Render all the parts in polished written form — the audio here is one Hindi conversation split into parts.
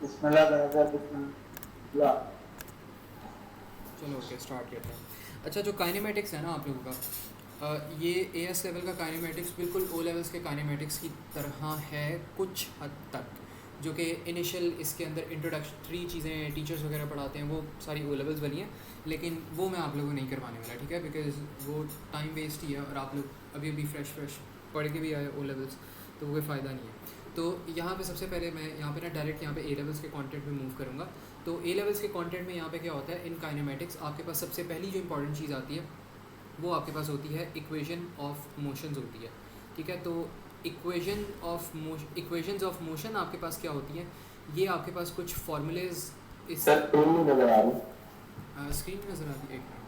बिस्मिल्लाह। चलो ओके स्टार्ट करते हैं। अच्छा, जो काइनेमेटिक्स है ना आप लोगों का, ये एएस लेवल का काइनेमेटिक्स बिल्कुल ओ लेवल्स के काइनेमेटिक्स की तरह है कुछ हद तक। जो कि इनिशियल इसके अंदर इंट्रोडक्टरी चीज़ें टीचर्स वगैरह पढ़ाते हैं वो सारी ओ लेवल्स वाली हैं, लेकिन वो मैं आप लोगों को नहीं करवाने वाला, ठीक है, बिकॉज वो टाइम वेस्ट ही है और आप लोग अभी अभी फ्रेश पढ़ के भी आए ओ लेवल्स, तो वो कोई फ़ायदा नहीं है। तो यहाँ पे सबसे पहले मैं यहाँ पे ना डायरेक्ट यहाँ पे ए लेवल्स के कंटेंट में मूव करूँगा। तो ए लेवल्स के कंटेंट में यहाँ पे क्या होता है, इन काइनेमेटिक्स आपके पास सबसे पहली जो इंपॉर्टेंट चीज़ आती है वो आपके पास होती है इक्वेशन ऑफ मोशंस होती है, ठीक है। तो इक्वेशंस ऑफ मोशन आपके पास क्या होती हैं, ये आपके पास कुछ फॉर्मूलेज इस सर स्क्रीन नहीं नजर आ रही। स्क्रीन में नज़र आती है, एक मिनट।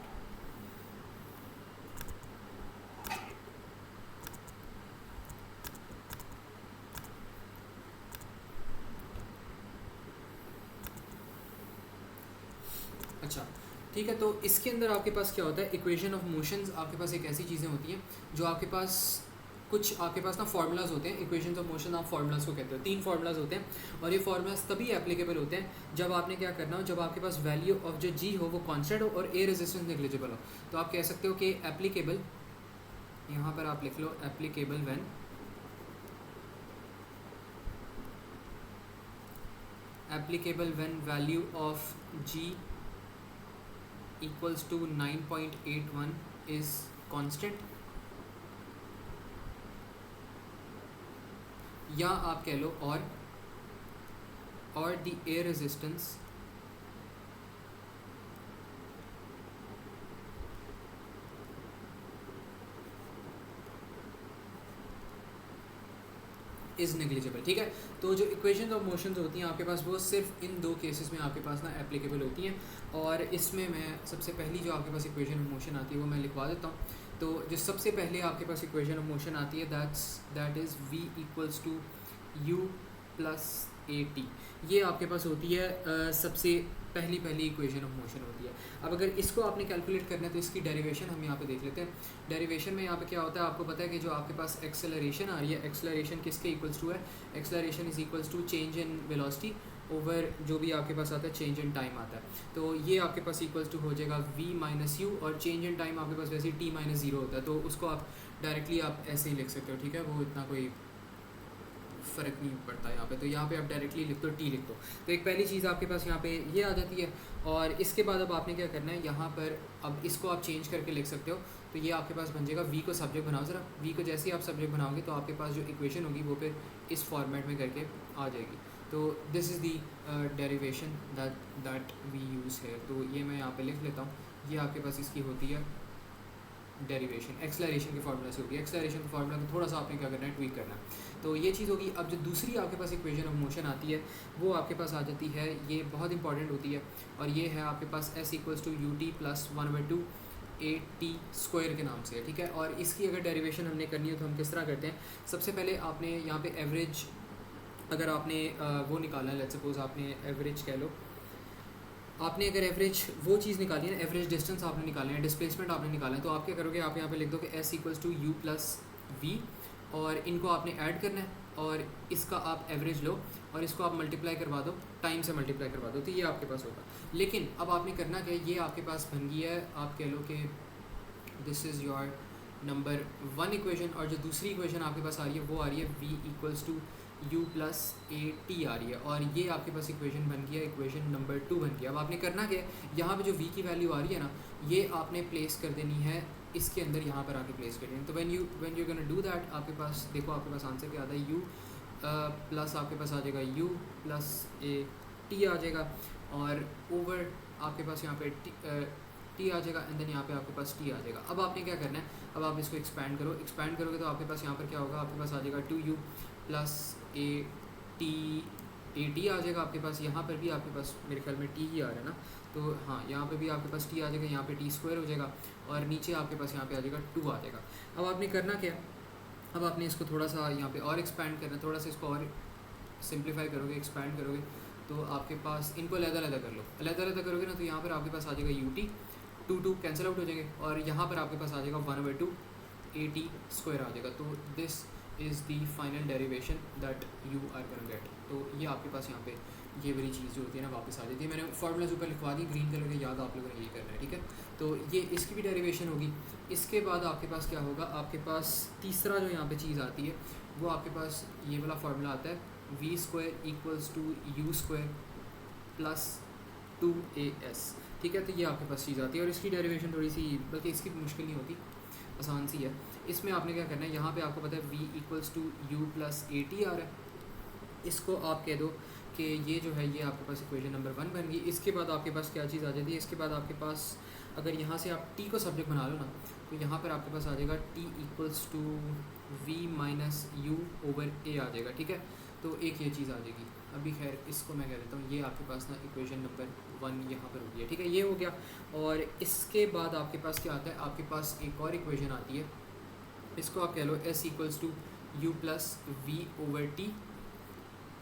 अच्छा, ठीक है। तो इसके अंदर आपके पास क्या होता है, इक्वेशन ऑफ मोशंस आपके पास एक ऐसी चीज़ें होती हैं जो आपके पास कुछ आपके पास ना फार्मूलाज होते हैं। इक्वेशंस ऑफ मोशन आप फार्मूलाज को कहते हो, 3 फार्मूलाज होते हैं और ये फार्मूलाज तभी एप्लीकेबल होते हैं जब आपने क्या करना हो, जब आपके पास वैल्यू ऑफ जो जी हो वो कांस्टेंट हो और ए रेजिस्टेंस नेग्लिजिबल हो। तो आप कह सकते हो कि एप्लीकेबल, यहाँ पर आप लिख लो applicable when value of G equals to 9.81 is constant, या आप कह लो और the air resistance is negligible, ठीक है। तो जो इक्वेशन ऑफ मोशंस होती हैं आपके पास वो सिर्फ इन 2 केसेस में आपके पास ना एप्लीकेबल होती हैं। और इसमें मैं सबसे पहली जो आपके पास इक्वेशन ऑफ मोशन आती है वो मैं लिखवा देता हूँ। तो जो सबसे पहले आपके पास इक्वेशन ऑफ मोशन आती है that is v equals to u plus A t. ये आपके पास होती है सबसे पहली इक्वेशन ऑफ मोशन होती है। अब अगर इसको आपने कैलकुलेट करना है तो इसकी डेरिवेशन हम यहाँ पे देख लेते हैं। डेरिवेशन में यहाँ पे क्या होता है, आपको पता है कि जो आपके पास एक्सेलरेशन आ रही है, एक्सेलरेशन किसके इक्वल्स टू है, acceleration is equals to change in velocity over जो भी आपके पास आता है चेंज इन टाइम आता है। तो ये आपके पास इक्वल्स टू हो जाएगा v माइनस यू, और चेंज इन टाइम आपके पास वैसे t माइनस ज़ीरो होता है, तो उसको आप डायरेक्टली आप ऐसे ही लिख सकते हो, ठीक है। वो इतना कोई फ़र्क नहीं पड़ता यहाँ पे। तो यहाँ पे आप डायरेक्टली लिख दो टी लिख दो। तो एक पहली चीज़ आपके पास यहाँ पे ये आ जाती है। और इसके बाद अब आपने क्या करना है, यहाँ पर अब इसको आप चेंज करके लिख सकते हो। तो ये आपके पास बन जाएगा, वी को सब्जेक्ट बनाओ ज़रा, वी को जैसे ही आप सब्जेक्ट बनाओगे तो आपके पास जो इक्वेशन होगी वो फिर इस फॉर्मेट में करके आ जाएगी। तो this is the derivation that we use है। तो ये मैं यहाँ पे लिख लेता हूँ। ये आपके पास इसकी होती है डेरिवेशन, एक्सेलरेशन के फार्मूला से होगी। एक्सेलरेशन के फार्मूला को थोड़ा सा आपने क्या करना है, ट्वीक करना है। तो ये चीज़ होगी। अब जो दूसरी आपके पास इक्वेशन ऑफ मोशन आती है वो आपके पास आ जाती है, ये बहुत इंपॉर्टेंट होती है, और ये है आपके पास S equals to U T plus 1/2 A T square के नाम से है, ठीक है। और इसकी अगर डेरिवेशन हमने करनी हो तो हम किस तरह करते हैं, सबसे पहले आपने यहाँ पे एवरेज, अगर आपने वो निकालना है, लेट्स सपोज आपने एवरेज कह लो, आपने अगर एवरेज वो चीज़ निकाली है ना, एवरेज डिस्टेंस आपने निकालना है, डिस्प्लेसमेंट आपने निकालना है, तो आप क्या करोगे, आप यहाँ पे लिख दो कि s equals to u plus v, और इनको आपने ऐड करना है और इसका आप एवरेज लो और इसको आप मल्टीप्लाई करवा दो, टाइम से मल्टीप्लाई करवा दो, तो ये आपके पास होगा। लेकिन अब आपने करना क्या है, ये आपके पास बन गई है, आप कह लो कि this is your number 1 equation, और जो दूसरी इक्वेशन आपके पास आ रही है वो आ रही है v equals to u plus A T आ रही है, और ये आपके पास इक्वेशन बन गया, इक्वेशन नंबर 2 बन गया। अब आपने करना क्या है, यहाँ पे जो v की वैल्यू आ रही है ना, ये आपने प्लेस कर देनी है इसके अंदर, यहाँ पर आके प्लेस कर देनी। तो when you gonna do that, आपके पास देखो, आपके पास आंसर क्या आता है, u प्लस आपके पास आ जाएगा u प्लस ए टी आ जाएगा, और ओवर आपके पास यहाँ पे टी आ जाएगा, एंड देन यहाँ पे आपके पास टी आ जाएगा। अब आपने क्या करना है, अब आप इसको एक्सपैंड करो, एक्सपैंड करोगे तो आपके पास यहाँ पर क्या होगा, आपके पास आ जाएगा 2u प्लस ए टी आ जाएगा आपके पास। यहाँ पर भी आपके पास मेरे ख्याल में टी ही आ रहा है ना, तो हाँ, यहाँ पे भी आपके पास टी आ जाएगा, यहाँ पे टी स्क्वायर हो जाएगा, और नीचे आपके पास यहाँ पे आ जाएगा 2 आ जाएगा। अब आपने करना क्या, अब आपने इसको थोड़ा सा यहाँ पे और एक्सपैंड करना है, थोड़ा सा इसको और सिंप्लीफाई करोगे, एक्सपैंड करोगे, तो आपके पास इनको अलग-अलग कर लो, अलग-अलग करोगे ना, तो यहाँ पर आपके पास आ जाएगा यू टी, 2 कैंसिल आउट हो जाएंगे, और यहाँ पर आपके पास आ जाएगा 1/2 ए टी स्क्वायर आ जाएगा। तो this is the final derivation that you are gonna get. तो ये आपके पास यहाँ पे ये वाली चीज़ जो होती है ना वापस आ जाती है। मैंने फार्मूलाज ऊपर लिखवा दी ग्रीन कलर के, याद आप लोगों ने ये करना है, ठीक है। तो ये इसकी भी डेरिवेशन होगी। इसके बाद आपके पास क्या होगा, आपके पास तीसरा जो यहाँ पे चीज़ आती है वो आपके पास ये वाला फार्मूला आता है, v² = u² प्लस 2as, ठीक है। तो ये आपके पास चीज़ आती है और इसकी डेरिवेशन थोड़ी सी, बल्कि इसकी मुश्किल नहीं होती, आसान सी है। इसमें आपने क्या करना है, यहाँ पे आपको पता है v = u + at आ रहा है, इसको आप कह दो कि ये जो है ये आपके पास इक्वेशन नंबर 1 बन गई। इसके बाद आपके पास क्या चीज़ आ जाती है, इसके बाद आपके पास अगर यहाँ से आप t को सब्जेक्ट बना लो ना, तो यहाँ पर आपके पास आ जाएगा t = v - u/a आ जाएगा, ठीक है। तो एक ये चीज़ आ जाएगी। अभी खैर इसको मैं कह देता हूँ, ये आपके पास ना इक्वेशन नंबर 1 यहाँ पर हो गया, ठीक है, ये हो गया। और इसके बाद आपके पास क्या आता है, आपके पास एक और इक्वेशन आती है, इसको आप कह लो s = u + v/t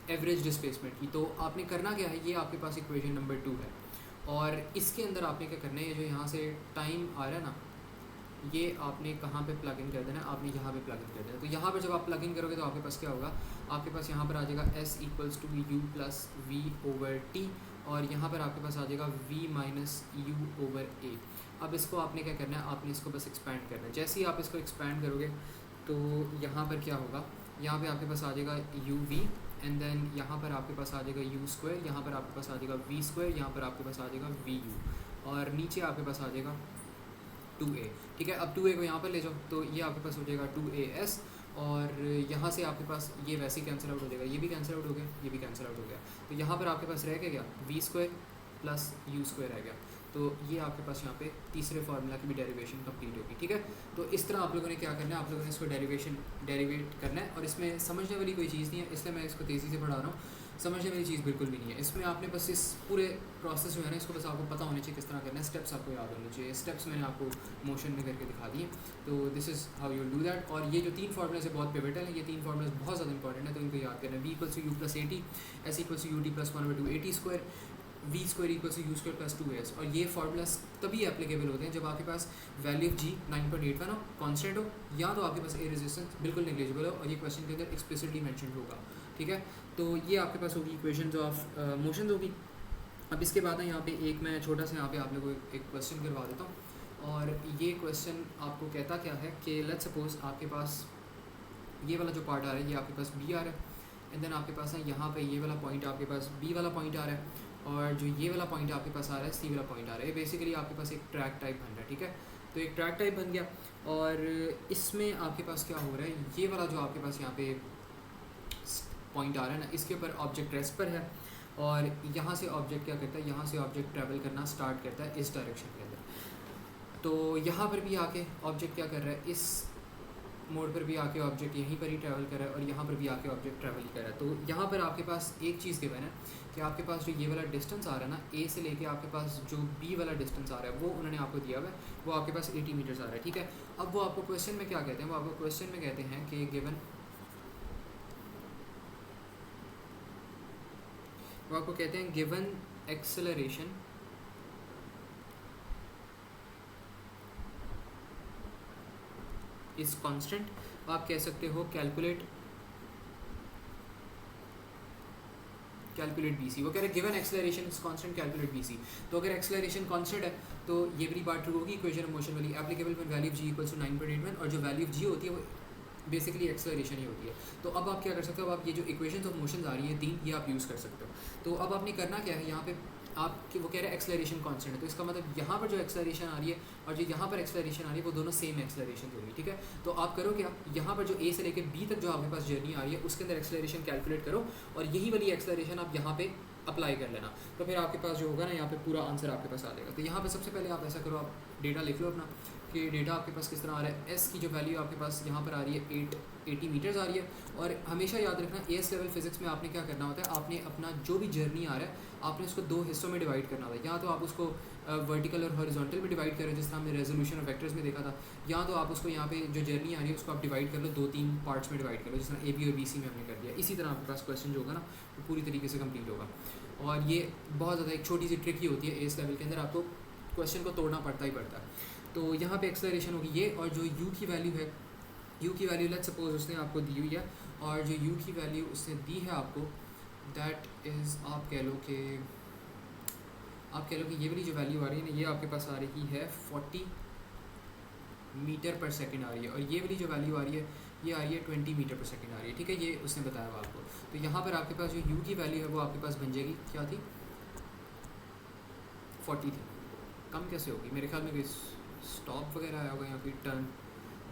average displacement की। तो आपने करना क्या है, ये आपके पास इक्वेशन नंबर 2 है और इसके अंदर आपने क्या करना है, ये जो यहाँ से टाइम आ रहा है ना, ये आपने कहाँ पे प्लग इन कर देना है, आपने यहाँ पे प्लग इन कर देना है। तो यहाँ पर जब आप प्लग इन करोगे तो आपके पास क्या होगा, आपके पास यहाँ पर आ जाएगा s = u + v/t और यहाँ पर आपके पास आ जाएगा v - u/a। अब इसको आपने क्या करना है, आपने इसको बस एक्सपैंड करना है। जैसे ही आप इसको एक्सपैंड करोगे तो यहाँ पर क्या होगा, यहाँ पे आपके पास आ जाएगा uv एंड देन यहाँ पर आपके पास आ जाएगा u², यहाँ पर आपके पास आ जाएगा v², यहाँ पर आपके पास आ जाएगा vu और नीचे आपके पास आ जाएगा 2a, ठीक है। अब 2a को यहाँ पर ले जाओ तो ये आपके पास हो जाएगा 2as और यहाँ से आपके पास ये वैसे ही कैंसिल आउट हो जाएगा, ये भी कैंसिल आउट हो गया, ये भी कैंसिल आउट हो गया। तो यहाँ पर आपके पास रह के गया v² + u² रह गया। तो ये आपके पास यहाँ पे तीसरे फार्मूला की भी डेरिवेशन कंप्लीट होगी, ठीक है। तो इस तरह आप लोगों ने क्या करना है, आप लोगों ने इसको डेरिवेट करना है और इसमें समझने वाली कोई चीज़ नहीं है, इसलिए मैं इसको तेज़ी से पढ़ा रहा हूँ। समझने वाली चीज़ बिल्कुल भी नहीं है इसमें, आपने बस इस पूरे प्रोसेस जो है ना, इसको बस आपको पता होना चाहिए किस तरह करना है, स्टेप्स आपको याद होने चाहिए। स्टेप्स मैंने आपको मोशन में करके दिखा दिए, तो this is how you do that. और ये जो 3 फार्मूले से बहुत पिवटल है, ये 3 फार्मूले बहुत ज़्यादा इंपॉर्टेंट है, तो इनको याद करना है। v = u + at, s = ut + 1/2at², v² = u² + 2as। और ये फार्मूलाज तभी एप्लीकेबल होते हैं जब आपके पास वैल्यू ऑफ g 9.81 हो, कांस्टेंट हो, या तो आपके पास ए रेजिस्टेंस बिल्कुल नेग्लिजिबल हो और ये क्वेश्चन के अंदर एक्सप्लिसिटली मेंशन होगा, ठीक है। तो ये आपके पास होगी इक्वेशंस ऑफ मोशन होगी। अब इसके बाद है यहाँ पे एक मैं छोटा सा यहाँ पे आप लोगों को एक क्वेश्चन करवा देता हूँ और ये क्वेश्चन आपको कहता क्या है कि लेट्स सपोज आपके पास ये वाला जो पार्ट आ रहा है ये आपके पास बी आ रहा है एंड देन आपके पास है यहाँ पे ये वाला पॉइंट आपके पास बी वाला पॉइंट आ रहा है और जो ये वाला पॉइंट आपके पास आ रहा है सी वाला पॉइंट आ रहा है। ये बेसिकली आपके पास एक ट्रैक टाइप बन रहा है, ठीक है। तो एक ट्रैक टाइप बन गया और इसमें आपके पास क्या हो रहा है, ये वाला जो आपके पास यहाँ पे पॉइंट आ रहा है ना, इसके ऊपर ऑब्जेक्ट रेस्ट पर है और यहाँ से ऑब्जेक्ट क्या करता है, यहाँ से ऑब्जेक्ट ट्रैवल करना स्टार्ट करता है इस डायरेक्शन के अंदर। तो यहाँ पर भी आके ऑब्जेक्ट क्या कर रहा है, इस मोड पर भी आके ऑब्जेक्ट यहीं पर ही ट्रैवल कर रहा है और यहाँ पर भी आके ऑब्जेक्ट ट्रैवल ही कर रहा है। तो यहाँ पर आपके पास एक चीज़ गिवन है कि आपके पास जो ये वाला डिस्टेंस आ रहा है ना, ए से लेके आपके पास जो बी वाला डिस्टेंस आ रहा है वो उन्होंने आपको दिया हुआ है, वो आपके पास 80 मीटर्स आ रहा है, ठीक है। अब वो आपको क्वेश्चन में क्या कहते हैं, वो आपको क्वेश्चन में कहते हैं कि गिवन, वो आपको कहते हैं गिवन एक्सेलरेशन इज कांस्टेंट। आप कह सकते हो कैलकुलेट BC। वो कह रहे हैं given acceleration is constant, calculate BC। तो अगर एक्सेलरेशन कांस्टेंट है तो ये वाली बात ट्रू होगी, इक्वेशन ऑफ मोशन वाली applicable when value of g = 9.81 और जो वैल्यू ऑफ g होती है वो बेसिकली एक्सेलरेशन ही होती है। तो अब आप क्या कर सकते हो, अब आप ये जो इक्वेशंस ऑफ मोशन आ रही है 3, ये आप यूज़ कर सकते हो। तो अब आपने करना क्या है, यहाँ पे आप वो कह रहे हैं एक्सेलरेशन कांस्टेंट है, तो इसका मतलब यहाँ पर जो एक्सेलरेशन आ रही है और जो यहाँ पर एक्सेलरेशन आ रही है वो दोनों सेम एक्सेलरेशन होगी, ठीक है। तो आप करो क्या, यहाँ पर जो ए से लेकर बी तक जो आपके पास जर्नी आ रही है उसके अंदर एक्सेलरेशन कैलकुलेट करो और यही वाली एक्सेलरेशन आप यहाँ पे अप्लाई कर लेना, तो फिर आपके पास जो होगा ना यहाँ पे पूरा आंसर आपके पास आ जाएगा। तो यहाँ पे सबसे पहले आप ऐसा करो, आप डेटा लिख लो अपना कि डेटा आपके पास किस तरह आ रहा है। एस की जो वैल्यू आपके पास यहाँ पर आ रही है 80 मीटर्स आ रही है और हमेशा याद रखना एएस लेवल फिजिक्स में आपने क्या करना होता है, आपने अपना जो भी जर्नी आ रहा है आपने उसको 2 हिस्सों में डिवाइड करना होता है। या तो आप उसको वर्टिकल और हॉरिजॉन्टल में डिवाइड करें जिस तरह हमने रेजोल्यूशन ऑफ वेक्टर्स में देखा था, या तो आप उसको यहाँ पे जो जर्नी आ रही है उसको आप डिवाइड कर लो, 2-3 पार्ट्स में डिवाइड कर लो जिस तरह AB और BC में हमने कर दिया। इसी तरह आपके पास क्वेश्चन जो होगा ना वो पूरी तरीके से कंप्लीट होगा और ये बहुत ज़्यादा एक छोटी सी ट्रिक ही होती है एएस लेवल के अंदर, आपको क्वेश्चन को तोड़ना पड़ता ही पड़ता है। तो यहाँ पे एक्सेलरेशन होगी ये और जो u की वैल्यू है यू की वैल्यू लेट्स सपोज उसने आपको दी हुई है, और जो यू की वैल्यू उसने दी है आपको, दैट इज़ आप कह लो कि ये वाली जो वैल्यू आ रही है ना, ये आपके पास आ रही है 40 मीटर पर सेकंड आ रही है, और ये वाली जो वैल्यू आ रही है ये आ रही है 20 मीटर पर सेकंड आ रही है, ठीक है। ये उसने बताया हुआ आपको। तो यहाँ पर आपके पास जो यू की वैल्यू है वो आपके पास बन जाएगी, क्या थी, 40 थी। कम कैसे होगी, मेरे ख्याल में कोई स्टॉप वगैरह आया होगा या कोई टर्न।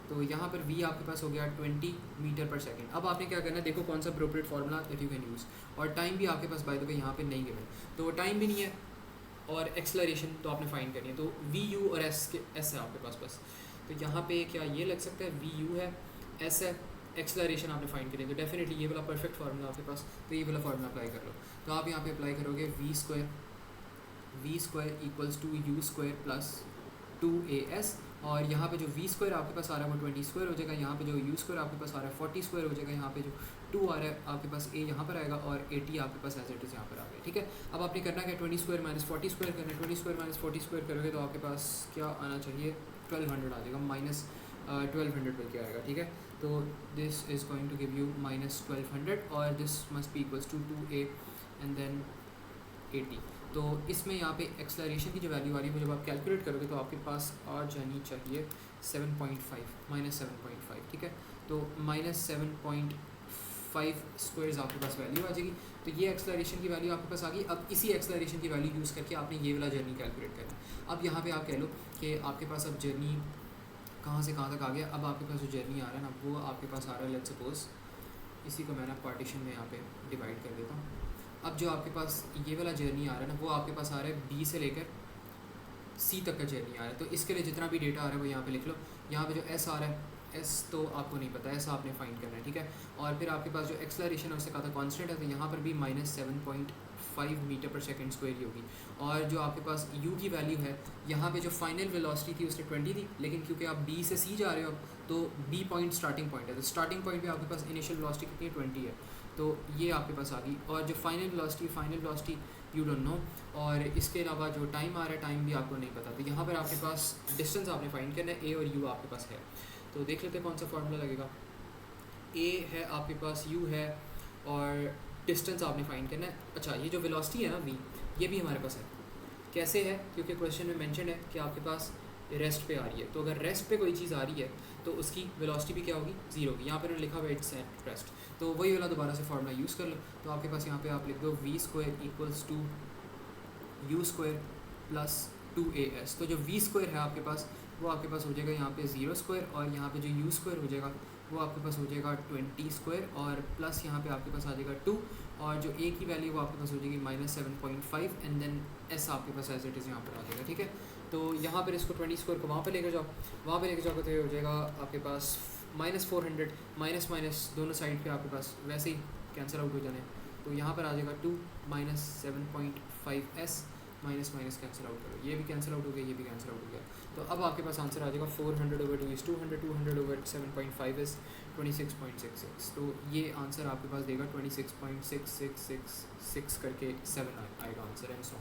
तो यहाँ पर v आपके पास हो गया 20 मीटर पर सेकंड। अब आपने क्या करना है, देखो कौन सा appropriate formula that you can use. और टाइम भी आपके पास बाय द वे यहाँ पे नहीं गिवन, तो टाइम भी नहीं है, और एक्सलरेशन तो आपने फाइंड करनी है। तो वी यू और एस है आपके पास बस। तो यहाँ पे क्या ये लग सकता है, वी यू है, एस है, एक्सलरेशन आपने फाइंड करी, तो डेफिनेटली ये वाला परफेक्ट फार्मूला आपके पास, तो ये वाला फार्मूला अप्लाई कर लो। तो आप यहाँ पे अप्लाई करोगे v square equals to u square plus 2as, और यहाँ पे जो v स्क्वायर आपके पास आ रहा है वो 20 स्क्वायर हो जाएगा, यहाँ पे जो u स्क्वायर आपके पास आ रहा है 40 स्क्वायर हो जाएगा, यहाँ पे जो 2 आ रहा है आपके पास a यहाँ पर आएगा, और 80 आपके पास एज इट इज़ यहाँ पर आ गया, ठीक है। अब आपने करना क्या, 20 स्क्वायर माइनस 40 स्क्वायर करना है। 20 स्क्वायर माइनस 40 स्क्वायर करोगे तो आपके पास क्या आना चाहिए, 1200 आ जाएगा, माइनस 1200 बल्कि आएगा, ठीक है। तो this is going to give you minus 1200, और this must be equals to 2a and then 80। तो इसमें यहाँ पे एक्सलरेशन की जो वैल्यू आ रही है वो जब आप कैलकुलेट करोगे तो आपके पास आ जानी चाहिए 7.5, माइनस 7.5, ठीक है। तो माइनस 7.5 स्क्वायर्स आपके पास वैल्यू आ जाएगी। तो ये एक्सलरेशन की वैल्यू आपके पास आ गई। अब इसी एक्सलरेशन की वैल्यू यूज़ करके आपने ये वाला जर्नी कैलकुलेट करना है। अब यहाँ पे आप कह लो कि आपके पास अब जर्नी कहाँ से कहाँ तक आ गया। अब आपके पास जो जर्नी आ रहा है ना वो आपके पास आ रहा है, लेट्स सपोज इसी को मैं ना पार्टीशन में यहाँ पे डिवाइड कर देता हूँ। अब जो आपके पास ये वाला जर्नी आ रहा है ना वो आपके पास आ रहा है बी से लेकर सी तक का जर्नी आ रहा है। तो इसके लिए जितना भी डेटा आ रहा है वो यहाँ पे लिख लो। यहाँ पे जो एस आ रहा है, एस तो आपको नहीं पता, एस आपने फाइंड करना है, ठीक है। और फिर आपके पास जो एक्सलरेशन है उससे कहा था कॉन्स्टेंट है, तो यहाँ पर भी माइनस 7.5 मीटर पर सेकंड स्क्वायर ही होगी। और जो आपके पास यू की वैल्यू है, यहाँ पे जो फाइनल वेलोसिटी थी उसने 20 थी, लेकिन क्योंकि आप बी से सी जा रहे हो तो बी पॉइंट स्टार्टिंग पॉइंट है, तो स्टार्टिंग पॉइंट पे आपके पास इनिशियल वेलोसिटी कितनी है, 20 है। तो ये आपके पास आ गई। और जो final velocity you don't know, और इसके अलावा जो टाइम आ रहा है टाइम भी आपको नहीं पता। तो यहाँ पर आपके पास डिस्टेंस आपने फाइंड करना है, ए और यू आपके पास है। तो देख लेते हैं कौन सा फार्मूला लगेगा। ए है आपके पास, यू है, और डिस्टेंस आपने फाइंड करना है। अच्छा, ये जो वेलोसिटी है ना वी, ये भी हमारे पास है। कैसे है, क्योंकि क्वेश्चन में मेंशन है कि आपके पास रेस्ट पे आ रही है। तो अगर रेस्ट पे कोई चीज़ आ रही है तो उसकी वेलोसिटी भी क्या होगी, जीरो होगी। यहाँ पर लिखा हुआ है इट्स एट रेस्ट, तो वही वाला दोबारा से फार्मूला यूज़ कर लो। तो आपके पास यहाँ पे आप लिख दो v square equals to u square plus 2as। तो जो वी स्क्वायर है आपके पास वो आपके पास हो जाएगा यहाँ पे 0 स्क्वायर, और यहाँ पे जो यू स्क्वायर हो जाएगा वो आपके पास हो जाएगा 20 स्क्वायर, और प्लस यहाँ पे आपके पास आ जाएगा 2, और जो ए की वैल्यू वो आपके पास हो जाएगी माइनस 7.5, एंड देन एस आपके पास एज इट इज़ यहाँ पर आ जाएगा, ठीक है। तो यहाँ पर इसको 20 स्क्वायर को वहाँ पर लेकर जाओ, वहाँ पर लेकर जाओगे तो ये हो जाएगा आपके पास माइनस 400, माइनस माइनस दोनों साइड पे आपके पास वैसे ही कैंसिल आउट हो जाने। तो यहाँ पर आ जाएगा 2 minus 7.5s, minus minus cancel out करो, ये भी कैंसिल आउट हो गया, ये भी कैंसिल आउट हो गया। तो अब आपके पास आंसर आ जाएगा 400/2 is 200, 200/7.5 is 26.66। तो ये आंसर आपके पास देगा 26.6666 करके 7 आएगा आंसर, एंड सो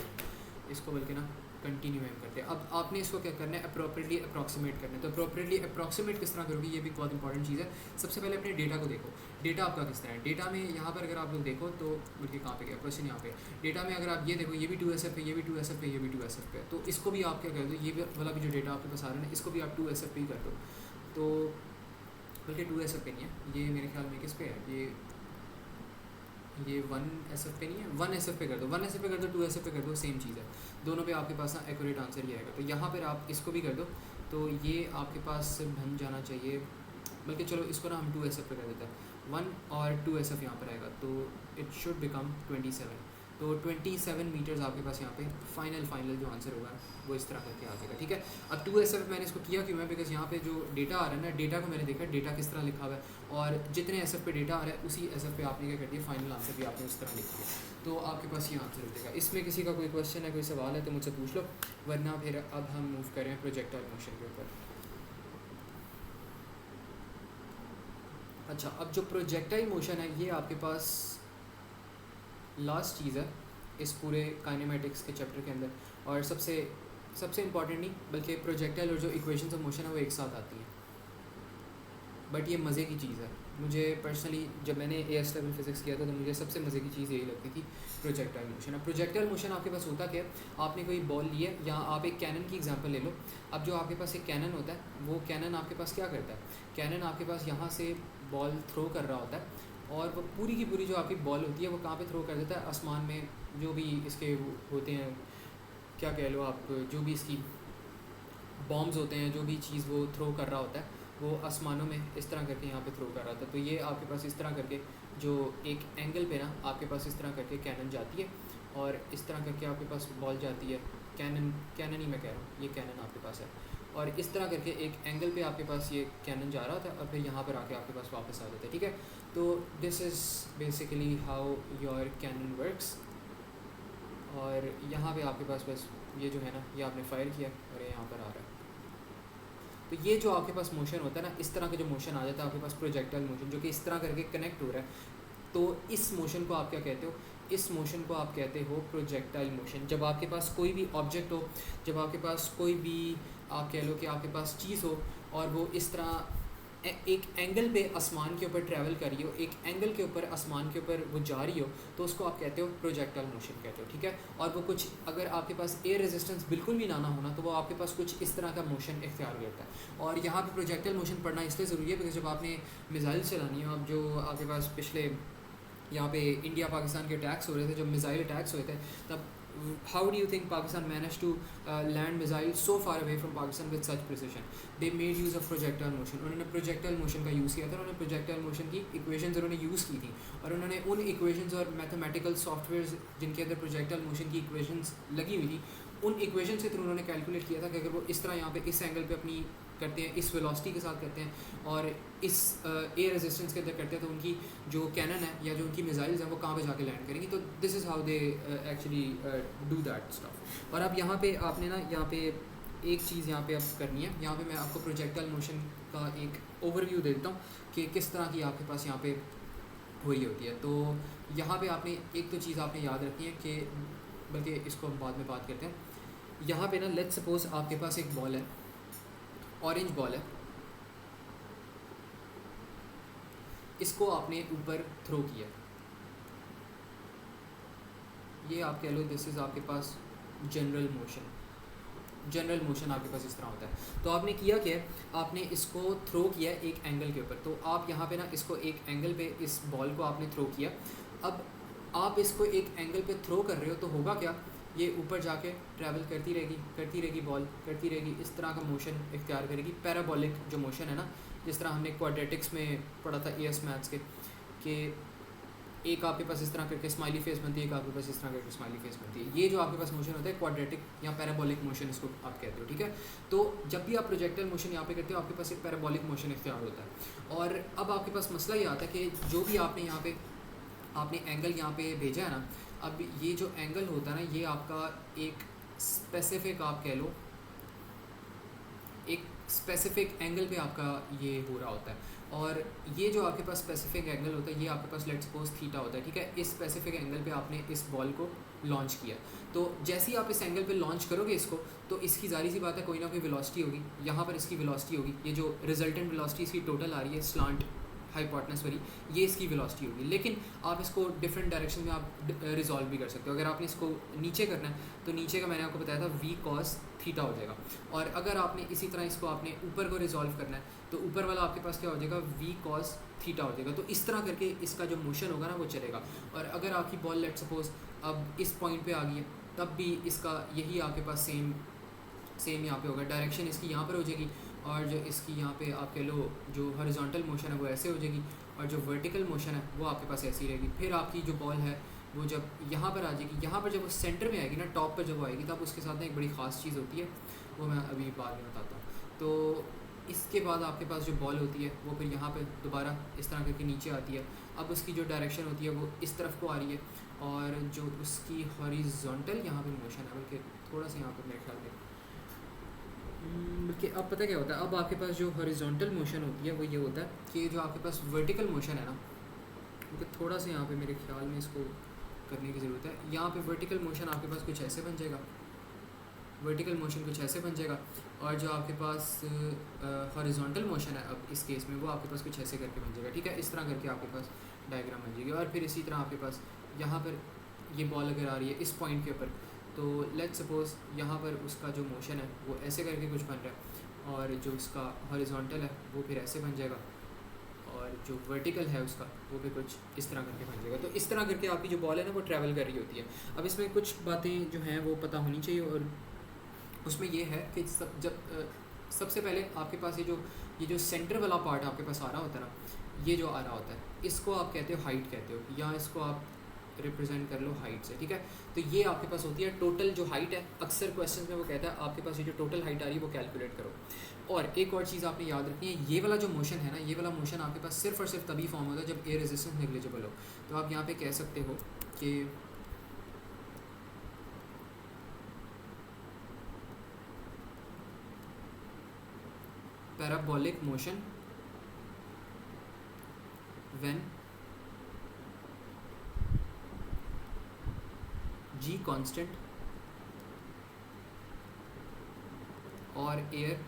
इसको बल्कि ना कंटिन्यू हम करते हैं। अब आपने इसको क्या करना है, अप्रोप्रिएटली अप्रॉक्सीमेट करना है। तो अप्रोप्रिएटली अप्रॉक्सीमेट किस तरह करोगे, ये भी बहुत इंपॉर्टेंट चीज़ है। सबसे पहले अपने डेटा को देखो, डेटा आपका किस तरह है। डेटा में यहाँ पर अगर आप लोग देखो तो बल्कि कहाँ पे गया क्वेश्चन, यहाँ पे डेटा में अगर आप ये देखो, ये भी 2SF पे, ये भी 2SF पे, ये भी 2SF पे, तो इसको भी आप क्या कर दो, ये वाला भी जो डेटा आपके पास आ रहा है ना इसको भी आप 2SF पे ही कर दो। तो बल्कि 2SF पे नहीं है, ये मेरे ख्याल में किस पे है, ये 1SF पे नहीं है, 1SF पे कर दो, 1SF पे कर दो, 2SF पे कर दो, सेम चीज़ है। दोनों पे आपके पास ना एक्यूरेट आंसर ही आएगा। तो यहाँ पर आप इसको भी कर दो, तो ये आपके पास बन जाना चाहिए, बल्कि चलो इसको ना हम 2SF पे कर देते हैं, 1 और 2SF यहाँ पर आएगा, तो इट शुड बिकम 27। तो 27 मीटर्स आपके पास यहाँ पे फाइनल जो आंसर होगा वो इस तरह करके आ जाएगा, ठीक है। अब 2SF मैंने इसको किया क्यों है, बिकॉज यहाँ पे जो डेटा आ रहा है ना, डेटा को मैंने देखा डेटा किस तरह लिखा हुआ है, और जितने SF पे डेटा आ रहा है उसी SF पे आपने क्या कर दिया, फाइनल आंसर भी आपने उस तरह लिख दिया। तो आपके पास ये आंसर हो जाएगा। इसमें किसी का कोई क्वेश्चन है, कोई सवाल है तो मुझसे पूछ लो, वरना फिर अब हम मूव करें प्रोजेक्टाइल मोशन के ऊपर। अच्छा, अब जो प्रोजेक्टाइल मोशन है ये आपके पास लास्ट चीज़ है इस पूरे काइनेमेटिक्स के चैप्टर के अंदर, और सबसे इम्पॉर्टेंट नहीं बल्कि प्रोजेक्टाइल और जो इक्वेशंस ऑफ मोशन है वो एक साथ आती हैं। बट ये मज़े की चीज़ है। मुझे पर्सनली जब मैंने एएस लेवल फिज़िक्स किया था तो मुझे सबसे मज़े की चीज़ यही लगती थी, प्रोजेक्टाइल मोशन। अब प्रोजेक्टाइल मोशन आपके पास होता क्या है, आपने कोई बॉल ली है, या आप एक कैनन की एग्जांपल ले लो। अब जो आपके पास एक कैनन होता है, वो कैनन आपके पास क्या करता है, कैनन आपके पास यहाँ से बॉल थ्रो कर रहा होता है, और वो पूरी की पूरी जो आपकी बॉल होती है वो कहाँ पे थ्रो कर देता है, आसमान में। जो भी इसके होते हैं, क्या कह लो आप, जो भी इसकी बॉम्ब्स होते हैं, जो भी चीज़ वो थ्रो कर रहा होता है, वो आसमानों में इस तरह करके यहाँ पे थ्रो कर रहा था। तो ये आपके पास इस तरह करके जो एक एंगल पे ना आपके पास इस तरह करके कैनन जाती है, और इस तरह करके आपके पास बॉल जाती है। कैनन ही मैं कह रहा हूँ, ये कैनन आपके पास है, और इस तरह करके एक एंगल पे आपके पास ये कैनन जा रहा था, और फिर यहाँ पर आके आपके पास वापस आ जाता है। ठीक है, तो this is basically how your cannon works. और यहाँ पे आपके पास बस ये जो है ना, ये आपने फायर किया और ये यहाँ पर आ रहा है। तो ये जो आपके पास मोशन होता है ना, इस तरह का जो मोशन आ जाता है आपके पास, प्रोजेक्टाइल मोशन, जो कि इस तरह करके कनेक्ट हो रहा है। तो इस मोशन को आप क्या कहते हो, इस मोशन को आप कहते हो प्रोजेक्टाइल मोशन। जब आपके पास कोई भी ऑब्जेक्ट हो, जब आपके पास कोई भी, आप कह लो कि आपके पास चीज़ हो, और वो इस तरह एक एंगल पे आसमान के ऊपर ट्रैवल कर रही हो, एक एंगल के ऊपर आसमान के ऊपर वो जा रही हो, तो उसको आप कहते हो प्रोजेक्टाइल मोशन कहते हो। ठीक है, और वो कुछ, अगर आपके पास एयर रेजिस्टेंस बिल्कुल भी ना होना, तो वो आपके पास कुछ इस तरह का मोशन इख्तियार करता है। और यहाँ पे प्रोजेक्टाइल मोशन पढ़ना इसलिए ज़रूरी है बिकॉज जब आपने मिसाइल चलानी हो, अब जो आपके पास पिछले यहाँ पे इंडिया पाकिस्तान के अटैक्स हो रहे थे, जब मिसाइल अटैक्स हुए थे, तब how do you think Pakistan managed to land missiles so far away from Pakistan with such precision? They made use of projectile motion. उन्होंने projectile motion का यूज़ किया था, उन्होंने projectile motion की equations उन्होंने यूज़ की थी, और उन्होंने उन equations और mathematical softwares जिनके अंदर projectile motion की equations लगी हुई थी, उन equations के थ्रू उन्होंने calculate किया था कि अगर वो इस तरह यहाँ पे इस एंगल पे अपनी करते हैं, इस वेलोसिटी के साथ करते हैं, और इस एयर रेजिस्टेंस के अंदर करते हैं, तो उनकी जो कैनन है या जो उनकी मिसाइल्स हैं वो कहाँ पे जाके लैंड करेंगी। तो this is how they actually do that stuff. और अब यहाँ पे आपने ना, यहाँ पे एक चीज़ यहाँ पे अब करनी है, यहाँ पे मैं आपको प्रोजेक्टाइल मोशन का एक ओवरव्यू दे देता हूँ कि किस तरह की आपके पास यहाँ पे हुई होती है। तो यहाँ पे आपने एक तो चीज़ आपने याद रखनी है कि, बल्कि इसको हम बाद में बात करते हैं। यहाँ पे ना, लेट्स सपोज आपके पास एक बॉल है, ऑरेंज बॉल है, इसको आपने ऊपर थ्रो किया, ये आप कह लो दिस इज़ आपके पास जनरल मोशन। जनरल मोशन आपके पास इस तरह होता है। तो आपने किया क्या है, आपने इसको थ्रो किया एक एंगल के ऊपर। तो आप यहाँ पे ना इसको एक एंगल पे, इस बॉल को आपने थ्रो किया। अब आप इसको एक एंगल पे थ्रो कर रहे हो, तो होगा क्या, ये ऊपर जाके ट्रैवल करती रहेगी बॉल, करती रहेगी, इस तरह का मोशन इख्तियार करेगी। पैराबोलिक जो मोशन है ना, जिस तरह हमने क्वाड्रेटिक्स में पढ़ा था एएस मैथ्स के, कि एक आपके पास इस तरह करके स्माइली फेस बनती है, एक आपके पास इस तरह करके स्माइली फेस बनती है। ये जो आपके पास मोशन होता है क्वाड्रेटिक या पैराबोलिक मोशन इसको आप कहते हो। ठीक है, तो जब भी आप प्रोजेक्टाइल मोशन यहाँ पे करते हो, आपके पास एक पैराबोलिक मोशन इख्तियार होता है। और अब आपके पास मसला ये आता है कि जो भी आपने यहाँ पे आपने एंगल यहाँ पे भेजा है ना, अब ये जो एंगल होता है ना, ये आपका एक स्पेसिफिक, आप कह लो एक स्पेसिफिक एंगल पे आपका ये हो रहा होता है। और ये जो आपके पास स्पेसिफिक एंगल होता है, ये आपके पास लेट्स सपोज थीटा होता है। ठीक है, इस स्पेसिफिक एंगल पे आपने इस बॉल को लॉन्च किया। तो जैसे ही आप इस एंगल पे लॉन्च करोगे इसको, तो इसकी जारी सी बात है कोई ना कोई वेलोसिटी होगी, यहाँ पर इसकी वेलोसिटी होगी, ये जो रिजल्टेंट वेलोसिटी इसकी टोटल आ रही है स्लांट हाइपोटेनस वाली, ये इसकी वेलोसिटी होगी। लेकिन आप इसको डिफरेंट डायरेक्शन में आप रिजॉल्व भी कर सकते हो। अगर आपने इसको नीचे करना है, तो नीचे का मैंने आपको बताया था v cos थीटा हो जाएगा। और अगर आपने इसी तरह इसको आपने ऊपर को रिजॉल्व करना है, तो ऊपर वाला आपके पास क्या हो जाएगा, v cos थीटा हो जाएगा। तो इस तरह करके इसका जो मोशन होगा ना, वो चलेगा। और अगर आपकी बॉल लेट सपोज अब इस पॉइंट पे आ गई है, तब भी इसका यही आपके पास सेम यहाँ पे होगा। डायरेक्शन इसकी यहाँ पर हो जाएगी, और जो इसकी यहाँ पे आप कह लो जो हॉरिजॉन्टल मोशन है वो ऐसे हो जाएगी, और जो वर्टिकल मोशन है वो आपके पास ऐसी रहेगी। फिर आपकी जो बॉल है वो जब यहाँ पर आ जाएगी, यहाँ पर जब वो सेंटर में आएगी ना, टॉप पर जब वो आएगी, तब उसके साथ ना एक बड़ी ख़ास चीज़ होती है, वो मैं अभी बाद में बताता हूँ। तो इसके बाद आपके पास जो बॉल होती है वो फिर यहाँ पर दोबारा इस तरह करके नीचे आती है। अब उसकी जो डायरेक्शन होती है वो इस तरफ को आ रही है, और जो उसकी हॉरिजॉन्टल यहाँ पर मोशन है, बल्कि थोड़ा सा यहाँ पर मेरे ख्याल में, बल्कि अब पता क्या होता है, अब आपके पास जो हॉरिजॉन्टल मोशन होती है वो ये होता है कि जो आपके पास वर्टिकल मोशन है ना, क्योंकि थोड़ा सा यहाँ पे मेरे ख्याल में इसको करने की ज़रूरत है। यहाँ पे वर्टिकल मोशन आपके पास कुछ ऐसे बन जाएगा, वर्टिकल मोशन कुछ ऐसे बन जाएगा, और जो आपके पास हॉरिजॉन्टल मोशन है अब इस केस में वो आपके पास कुछ ऐसे करके बन जाएगा, ठीक है। इस तरह करके आपके पास डायग्राम बन जाएगी। और फिर इसी तरह आपके पास यहाँ पर ये बॉल अगर आ रही है इस पॉइंट के ऊपर, तो लेट्स सपोज यहाँ पर उसका जो मोशन है वो ऐसे करके कुछ बन रहा है, और जो उसका हॉरिजॉन्टल है वो फिर ऐसे बन जाएगा, और जो वर्टिकल है उसका वो भी कुछ इस तरह करके बन जाएगा। तो इस तरह करके आपकी जो बॉल है ना वो ट्रैवल कर रही होती है। अब इसमें कुछ बातें जो हैं वो पता होनी चाहिए, और उसमें ये है कि सबसे पहले आपके पास ये जो सेंटर वाला पार्ट आपके पास आ रहा होता है ना, ये जो आ रहा होता है इसको आप कहते हो हाइट कहते हो, या इसको आप रिप्रेजेंट कर लो हाइट से, ठीक है। तो ये आपके पास होती है टोटल जो हाइट है। अक्सर क्वेश्चंस में वो कहता है आपके पास ये जो टोटल हाइट आ रही है वो कैलकुलेट करो। और एक और चीज़ आपने याद रखनी है, ये वाला जो मोशन है ना, ये वाला मोशन आपके पास सिर्फ और सिर्फ तभी फॉर्म होता है जब एयर रेजिस्टेंस नेग्लिजिबल हो। तो आप यहाँ पे कह सकते हो कि parabolic motion when g constant और एयर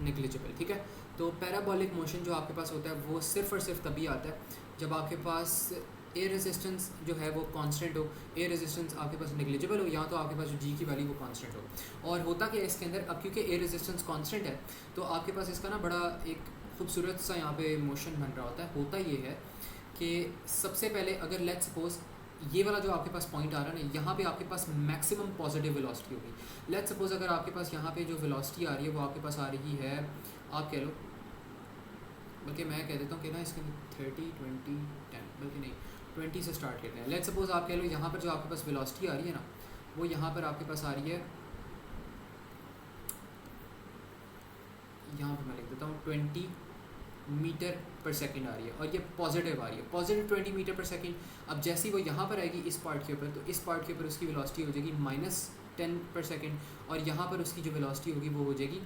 नेग्लिजिबल, ठीक है। तो पैराबोलिक मोशन जो आपके पास होता है वो सिर्फ और सिर्फ तभी आता है जब आपके पास एयर रेजिस्टेंस जो है वो कांस्टेंट हो, एयर रेजिस्टेंस आपके पास नेग्लिजिबल हो, या तो आपके पास जो जी की वैल्यू वो कांस्टेंट हो। और होता क्या है इसके अंदर, अब क्योंकि एयर रेजिस्टेंस कांस्टेंट है तो आपके पास इसका ना बड़ा एक खूबसूरत सा यहाँ पे मोशन बन रहा होता है। होता ये है कि सबसे पहले अगर लेट्स सपोज ये वाला जो आपके पास पॉइंट आ रहा है ना, यहाँ पे आपके पास मैक्सिमम पॉजिटिव वेलोसिटी होगी। लेट्स सपोज अगर आपके पास यहाँ पे जो वेलोसिटी आ रही है वो आपके पास आ रही है, आप कह लो, बल्कि मैं कह देता हूँ कि ना इसके 30 20 10, बल्कि नहीं 20 से स्टार्ट करते हैं। लेट्स सपोज आप कह लो यहाँ पर जो आपके पास वेलोसिटी आ रही है ना वो यहाँ पर आपके पास आ रही है, यहाँ पर मैं लिख देता हूँ 20 मीटर पर सेकंड आ रही है, और ये पॉजिटिव आ रही है, पॉजिटिव 20 मीटर पर सेकंड। अब जैसे ही वो यहाँ पर आएगी इस पार्ट के ऊपर, तो इस पार्ट के ऊपर उसकी वेलोसिटी हो जाएगी -10 पर सेकंड, और यहाँ पर उसकी जो वेलोसिटी होगी वो हो जाएगी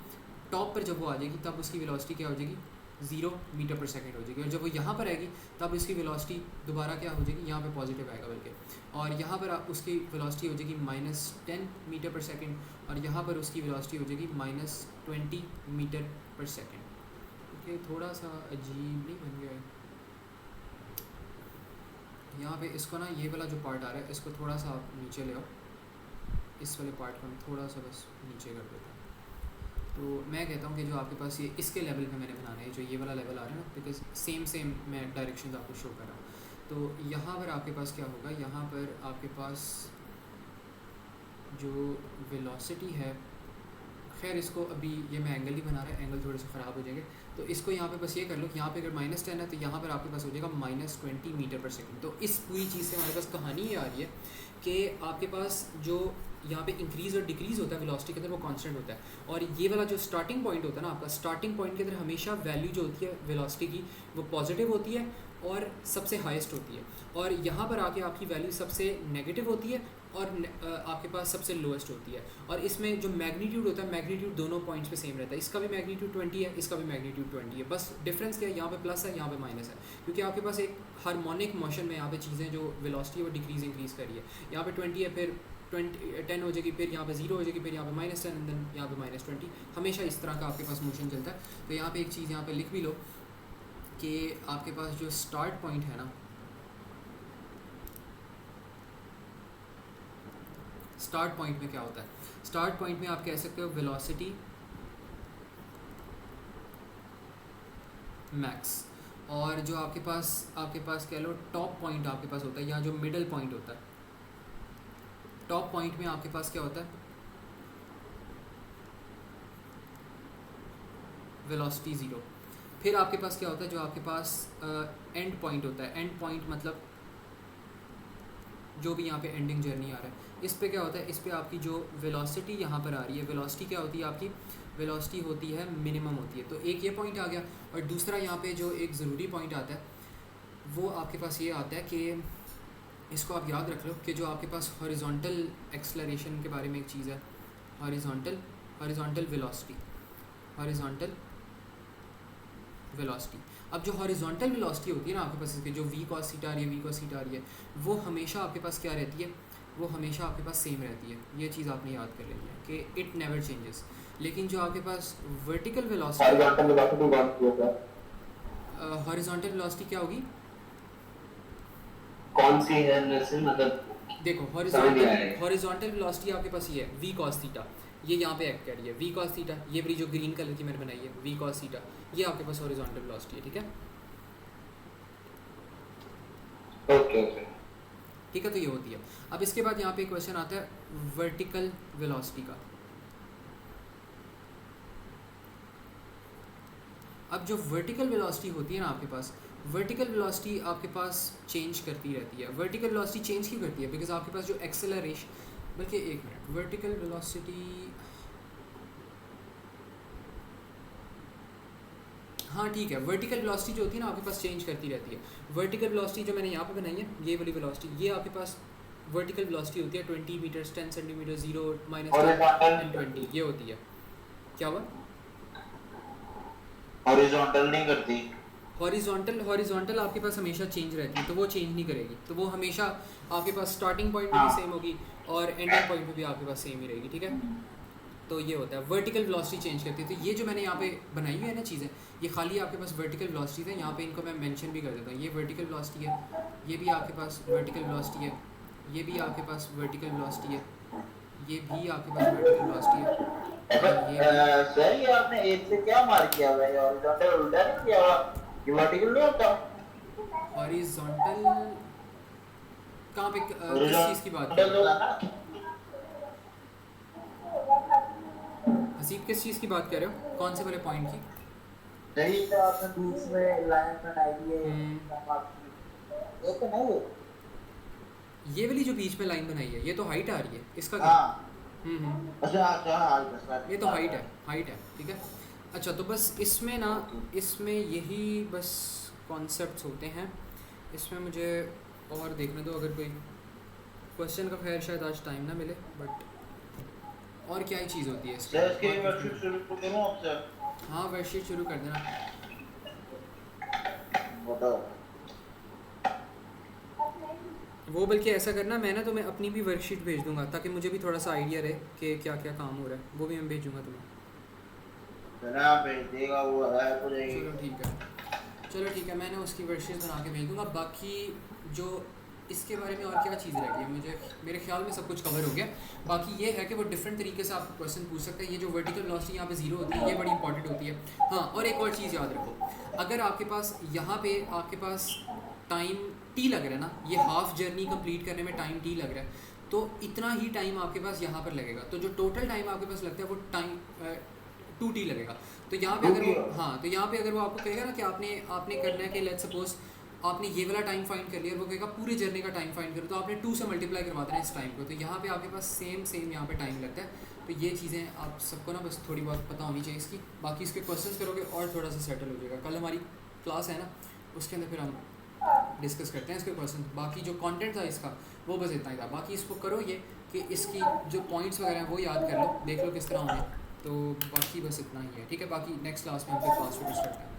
टॉप पर, जब वो आ जाएगी तब उसकी वेलोसिटी क्या हो जाएगी 0 मीटर पर सेकंड हो जाएगी। और जब वो यहाँ पर आएगी तब उसकी वेलोसिटी दोबारा क्या हो जाएगी, यहाँ पे पॉजिटिव आएगा बल्कि, और यहाँ पर उसकी वेलोसिटी हो जाएगी -10 मीटर पर सेकंड, और यहाँ पर उसकी वेलोसिटी हो जाएगी -20 मीटर पर सेकंड। ओके, थोड़ा सा अजीब नहीं बन गया है यहाँ पे। इसको ना ये वाला जो पार्ट आ रहा है इसको थोड़ा सा आप नीचे ले आओ, इस वाले पार्ट को हम थोड़ा सा बस नीचे कर देते हैं। तो मैं कहता हूँ कि जो आपके पास ये इसके लेवल पे मैंने बनाना है, जो ये वाला लेवल आ रहा है ना, बिकॉज सेम मैं डायरेक्शन आपको शो कर रहा हूँ। तो यहाँ पर आपके पास क्या होगा, यहाँ पर आपके पास जो वेलोसिटी है, खैर इसको अभी ये मैं एंगल ही बना रहा है, एंगल थोड़े से ख़राब हो जाएंगे, तो इसको यहाँ पे बस ये कर लो कि यहाँ पे अगर -10 है तो यहाँ पर आपके पास हो जाएगा -20 मीटर पर सेकंड। तो इस पूरी चीज़ से हमारे पास कहानी ये आ रही है कि आपके पास जो यहाँ पे इंक्रीज़ और डिक्रीज़ होता है वेलोसिटी के अंदर वो कांस्टेंट होता है, और ये वाला जो स्टार्टिंग पॉइंट होता है ना आपका, स्टार्टिंग पॉइंट के अंदर हमेशा वैल्यू जो होती है वेलोसिटी की वो पॉजिटिव होती है और सबसे हाईएस्ट होती है, और यहाँ पर आके आपकी वैल्यू सबसे नेगेटिव होती है और आपके पास सबसे लोएस्ट होती है। और इसमें जो मैग्नीट्यूड होता है, मैग्नीट्यूड दोनों पॉइंट्स पे सेम रहता है, इसका भी मैग्नीट्यूड 20 है, इसका भी मैग्नीट्यूड 20 है, बस डिफरेंस क्या है, यहाँ पे प्लस है, यहाँ पे माइनस है, क्योंकि आपके पास एक हार्मोनिक मोशन में यहाँ पे चीज़ें जो वेलोसिटी है वो डिक्रीज़ इंक्रीज़ कर रही है। यहाँ पे 20 है, फिर 10 हो जाएगी, फिर यहाँ पे 0 हो जाएगी, फिर यहाँ पे -10 एंड देन यहाँ पे -20, हमेशा इस तरह का आपके पास मोशन चलता है। तो यहाँ पे एक चीज़ यहाँ पे लिख भी लो कि आपके पास जो स्टार्ट पॉइंट है ना, स्टार्ट पॉइंट में क्या होता है, स्टार्ट पॉइंट में आप कह सकते हो वेलोसिटी मैक्स, और जो आपके पास कह लो टॉप पॉइंट आपके पास होता है, या जो मिडल पॉइंट होता है, टॉप पॉइंट में आपके पास क्या होता है वेलोसिटी 0। फिर आपके पास क्या होता है, जो आपके पास एंड पॉइंट होता है, एंड पॉइंट मतलब जो भी यहाँ पे एंडिंग जर्नी आ रहा है, इस पे क्या होता है, इस पे आपकी जो वेलोसिटी यहाँ पर आ रही है, वेलोसिटी क्या होती है आपकी, वेलोसिटी होती है मिनिमम होती है। तो एक ये पॉइंट आ गया, और दूसरा यहाँ पे जो एक ज़रूरी पॉइंट आता है वो आपके पास ये आता है कि इसको आप याद रख लो कि जो आपके पास हॉरिजॉन्टल एक्सेलरेशन के बारे में एक चीज़ है, हॉरिजॉन्टल वेलोसिटी, अब जो हॉरिजॉन्टल वेलोसिटी होती है ना आपके पास, इसकी जो v cos थीटा आ रही है, v cos थीटा आ रही है, वो हमेशा आपके पास क्या रहती है, वो हमेशा आपके पास सेम रहती है। ये चीज़ आपने याद कर लेनी है कि इट नेवर चेंजेस। लेकिन जो आपके पास वर्टिकल वेलोसिटी, हॉरिजॉन्टल वेलोसिटी कौन सी होता है? हॉरिजॉन्टल वेलोसिटी क्या होगी, कौन सी है नर्सिंग, मतलब देखो समझ नहीं आया। हॉरिजॉन्टल वेलोसिटी आपके पास ये है v cos थीटा, ये यहाँ पे एक्ट कर रही है v cos थीटा, ये वाली जो ग्रीन कलर की मैंने बनाई है v cos थीटा, ये आपके पास हॉरिजॉन्टल वेलोसिटी है। ठीक है, ओके ओके ठीक है, तो ये होती है। अब इसके बाद यहाँ पे क्वेश्चन आता है वर्टिकल वेलोसिटी का। अब जो वर्टिकल वेलोसिटी होती है ना आपके पास, वर्टिकल वेलोसिटी आपके पास चेंज करती रहती है। वर्टिकल वेलोसिटी चेंज क्यों करती है, बिकॉज आपके पास जो एक्सेलरेशन, बल्कि एक मिनट, वर्टिकल वेलोसिटी, हाँ ठीक है, वर्टिकल वेलोसिटी जो होती है ना आपके पास चेंज करती रहती है। वर्टिकल वेलोसिटी जो मैंने यहाँ पे बनाई है, ये वाली वेलोसिटी, ये आपके पास वर्टिकल वेलोसिटी होती है 20 मीटर्स, 10 सेंटीमीटर, 0 -10 एंड 20, ये होती है। क्या हुआ, हॉरिजॉन्टल नहीं करती? हॉरिजॉन्टल आपके पास हमेशा चेंज रहती है, तो वो चेंज नहीं करेगी, तो वो हमेशा आपके पास स्टार्टिंग पॉइंट में भी सेम होगी और एंडिंग पॉइंट पे भी आपके पास सेम ही रहेगी। ठीक है, तो ये होता है वर्टिकल वेलोसिटी चेंज करती है। तो ये जो मैंने यहाँ पे बनाई हुई है ना चीज़ें, ये खाली आपके पास वर्टिकल वेलोसिटी है। यहाँ पे इनको मैं मेंशन भी कर देता हूँ, ये वर्टिकल वेलोसिटी है, ये भी आपके पास वर्टिकल वेलोसिटी है, ये भी आपके पास वर्टिकल वेलोसिटी है, ये भी आपके पास वर्टिकल वेलोसिटी है। सर ये आपने एक से क्या मार किया हुआ है? हॉरिजॉन्टल उल्टा नहीं किया हुआ, ये वर्टिकल नहीं होता? हॉरिजॉन्टल कहाँ पे, किस चीज़ की बात कर रहे हो हसीब, किस चीज़ की बात कर रहे हो, कौन से वाले पॉइंट की? नहीं तो आपने बीच में लाइन बनाई है, ये तो नहीं है, ये वाली जो बीच में लाइन बनाई है, ये तो हाइट आ रही है इसका क्या? हाँ अच्छा, अच्छा ये तो हाइट है, ठीक है। अच्छा, तो बस इसमें ना, इसमें यही बस कॉन्सेप्ट्स होते हैं। इसमें मुझे और देखने दो, अगर कोई क्वेश्चन का खैर शायद आज टाइम ना मिले, बट और क्या ही चीज़ होती है सर इसके वर्कशीट शुरू करूं आपसे? हाँ, वर्कशीट शुरू कर देना। बताओ। वो बल्कि ऐसा करना, मैं ना तुम्हें अपनी भी वर्कशीट भेज दूंगा, ताकि मुझे भी थोड़ा सा आइडिया रहे कि क्या क्या काम हो रहा है, वो भी मैं भेजूंगा तुम्हें। चला भेज देगा वो है हो जाएगी। चलो ठीक है, मैंने उसकी वर्कशीट बना के भेज दूंगा। बाकी जो इसके बारे में और क्या चीज़ रह गई है, मुझे मेरे ख्याल में सब कुछ कवर हो गया। बाकी ये है कि वो डिफरेंट तरीके से आप क्वेश्चन पूछ सकते हैं। ये जो वर्टिकल वेलोसिटी यहाँ पे 0 होती है, ये बड़ी इंपॉर्टेंट होती है। हाँ, और एक और चीज़ याद रखो, अगर आपके पास यहाँ पे आपके पास टाइम टी लग रहा है ना, ये हाफ जर्नी कंप्लीट करने में टाइम टी लग रहा है, तो इतना ही टाइम आपके पास यहाँ पर लगेगा। तो जो टोटल टाइम आपके पास लगता है वो टाइम 2t लगेगा। तो यहाँ पे अगर वो, हाँ, तो यहाँ पे अगर वो आपको कहेगा ना कि आपने करना है कि लेट्स सपोज आपने ये वाला टाइम फाइंड कर लिया, वो कहेगा पूरे जर्नी का टाइम फाइंड करो, तो आपने 2 से मल्टीप्लाई करवा देना इस टाइम को। तो यहाँ पे आपके पास सेम यहाँ पे टाइम लगता है। तो ये चीज़ें आप सबको ना बस थोड़ी बहुत पता होनी चाहिए इसकी। बाकी इसके क्वेश्चंस करोगे और थोड़ा सा सेटल हो जाएगा। कल हमारी क्लास है ना, उसके अंदर फिर हम डिस्कस करते हैं इसके क्वेश्चन। बाकी जो कंटेंट था इसका वो बस इतना ही था। बाकी इसको करो ये कि इसकी जो पॉइंट्स वगैरह हैं वो याद कर लो, देख लो किस तरह होंगे। तो बाकी बस इतना ही है, ठीक है। बाकी नेक्स्ट क्लास में हम फिर फास्ट स्टार्ट करेंगे।